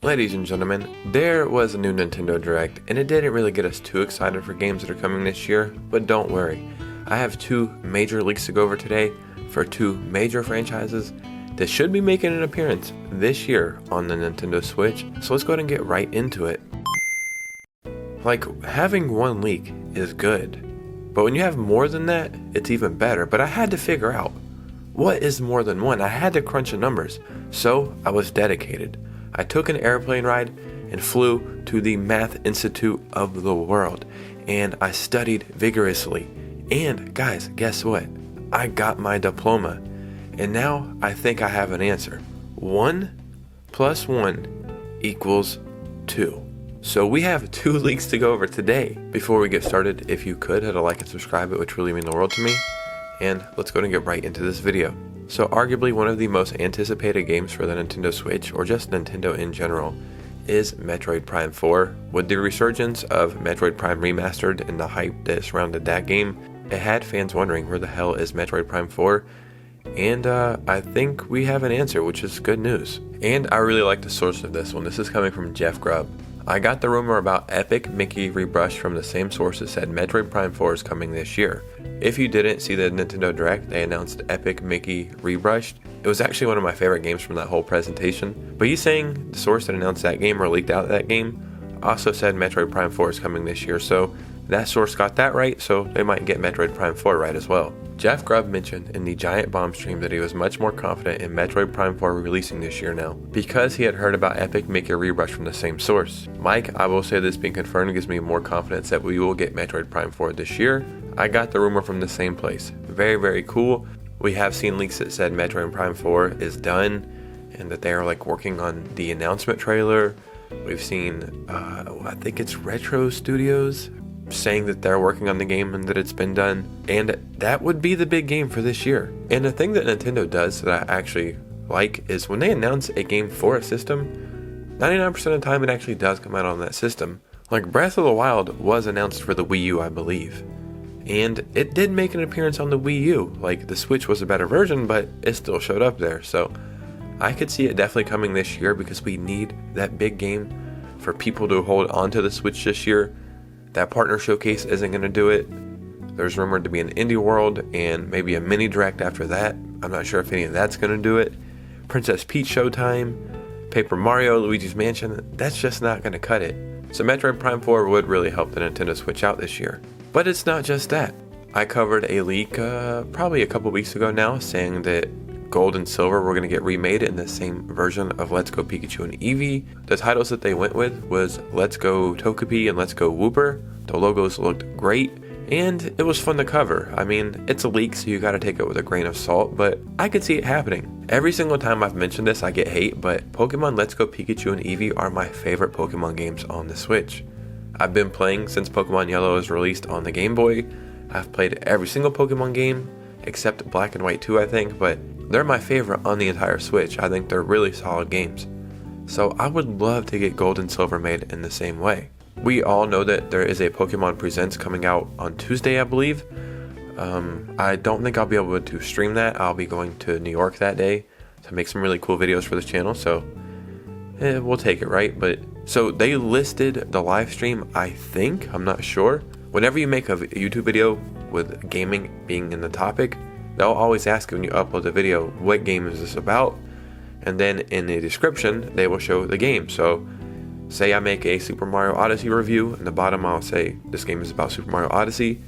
Ladies and gentlemen, there was a new Nintendo Direct, and it didn't really get us too excited for games that are coming this year, but don't worry. I have two major leaks to go over today for two major franchises that should be making an appearance this year on the Nintendo Switch, so let's go ahead and get right into it. Like, having one leak is good, but when you have more than that, it's even better. But I had to figure out, what is more than one? I had to crunch the numbers, so I was dedicated. I took an airplane ride and flew to the Math Institute of the world, and I studied vigorously. And guys, guess what? I got my diploma, and now I think I have an answer. 1 + 1 = 2. So we have two leaks to go over today. Before we get started, if you could, hit a like and subscribe, it would really mean the world to me. And let's go and get right into this video. So arguably one of the most anticipated games for the Nintendo Switch, or just Nintendo in general, is Metroid Prime 4. With the resurgence of Metroid Prime Remastered and the hype that surrounded that game, it had fans wondering where the hell is Metroid Prime 4? And I think we have an answer, which is good news. And I really like the source of this one. This is coming from Jeff Grubb. I got the rumor about Epic Mickey rebrushed from the same source that said Metroid Prime 4 is coming this year. If you didn't see the Nintendo Direct, they announced Epic Mickey rebrushed. It was actually one of my favorite games from that whole presentation. But he's saying the source that announced that game or leaked out that game also said Metroid Prime 4 is coming this year. So that source got that right, so they might get Metroid Prime 4 right as well. Jeff Grubb mentioned in the Giant Bomb stream that he was much more confident in Metroid Prime 4 releasing this year now, because he had heard about Epic Mickey rebrushed from the same source. Mike, I will say this being confirmed gives me more confidence that we will get Metroid Prime 4 this year. I got the rumor from the same place. Very, very cool. We have seen leaks that said Metroid Prime 4 is done, and that they are like working on the announcement trailer. We've seen, I think it's Retro Studios, saying that they're working on the game and that it's been done, and that would be the big game for this year. And the thing that Nintendo does that I actually like is when they announce a game for a system, 99% of the time it actually does come out on that system. Like Breath of the Wild was announced for the Wii U, I believe, and it did make an appearance on the Wii U. Like the Switch was a better version, but it still showed up there. So I could see it definitely coming this year, because we need that big game for people to hold onto the Switch this year. That partner showcase isn't going to do it. There's rumored to be an Indie World and maybe a mini direct after that. I'm not sure if any of that's going to do it. Princess Peach Showtime, Paper Mario, Luigi's Mansion, that's just not going to cut it. So Metroid Prime 4 would really help the Nintendo Switch out this year. But it's not just that. I covered a leak probably a couple weeks ago now, saying that Gold and Silver were going to get remade in the same version of Let's Go Pikachu and Eevee. The titles that they went with was Let's Go Togepi and Let's Go Wooper. The logos looked great, and it was fun to cover. I mean, it's a leak, so you gotta take it with a grain of salt, but I could see it happening. Every single time I've mentioned this, I get hate, but Pokemon Let's Go Pikachu and Eevee are my favorite Pokemon games on the Switch. I've been playing since Pokemon Yellow was released on the Game Boy. I've played every single Pokemon game, except Black and White 2, I think, but they're my favorite on the entire Switch. I think they're really solid games. So I would love to get Gold and Silver made in the same way. We all know that there is a Pokemon Presents coming out on Tuesday, I believe. I don't think I'll be able to stream that. I'll be going to New York that day to make some really cool videos for this channel, so we'll take it, right? But so they listed the live stream, I think, I'm not sure. Whenever you make a YouTube video with gaming being in the topic, they'll always ask you when you upload the video, what game is this about? And then in the description, they will show the game. So say I make a Super Mario Odyssey review, in the bottom I'll say this game is about Super Mario Odyssey,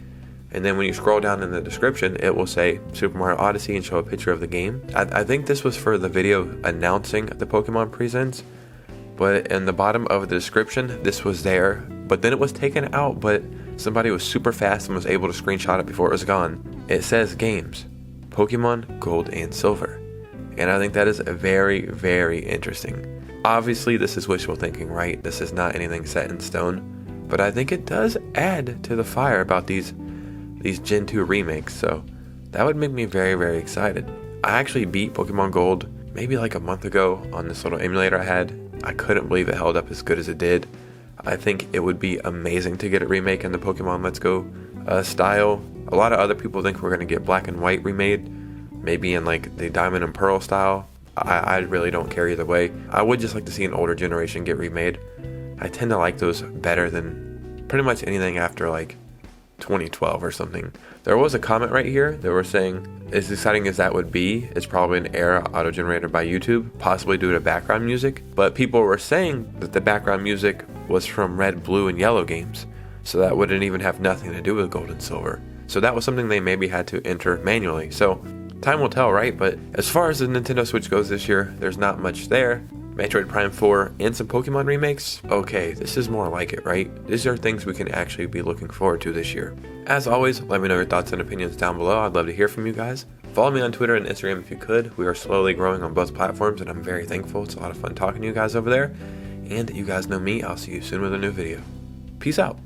and then when you scroll down in the description it will say Super Mario Odyssey and show a picture of the game. I think this was for the video announcing the Pokemon Presents, but in the bottom of the description this was there, but then it was taken out, but somebody was super fast and was able to screenshot it before it was gone. It says games, Pokemon Gold and Silver, and I think that is very, very interesting. Obviously, this is wishful thinking, right? This is not anything set in stone, but I think it does add to the fire about these Gen 2 remakes, so that would make me very, very excited. I actually beat Pokemon Gold maybe like a month ago on this little emulator I had. I couldn't believe it held up as good as it did. I think it would be amazing to get a remake in the Pokemon Let's Go style. A lot of other people think we're going to get Black and White remade, maybe in like the Diamond and Pearl style. I really don't care either way. I would just like to see an older generation get remade. I tend to like those better than pretty much anything after like 2012 or something. There was a comment right here that were saying, as exciting as that would be, it's probably an error auto-generated by YouTube, possibly due to background music. But people were saying that the background music was from red, blue, and yellow games, so that wouldn't even have nothing to do with gold and silver. So that was something they maybe had to enter manually. So time will tell, right? But as far as the Nintendo Switch goes this year, there's not much there. Metroid Prime 4 and some Pokemon remakes? Okay, this is more like it, right? These are things we can actually be looking forward to this year. As always, let me know your thoughts and opinions down below. I'd love to hear from you guys. Follow me on Twitter and Instagram if you could. We are slowly growing on both platforms and I'm very thankful. It's a lot of fun talking to you guys over there. And you guys know me. I'll see you soon with a new video. Peace out.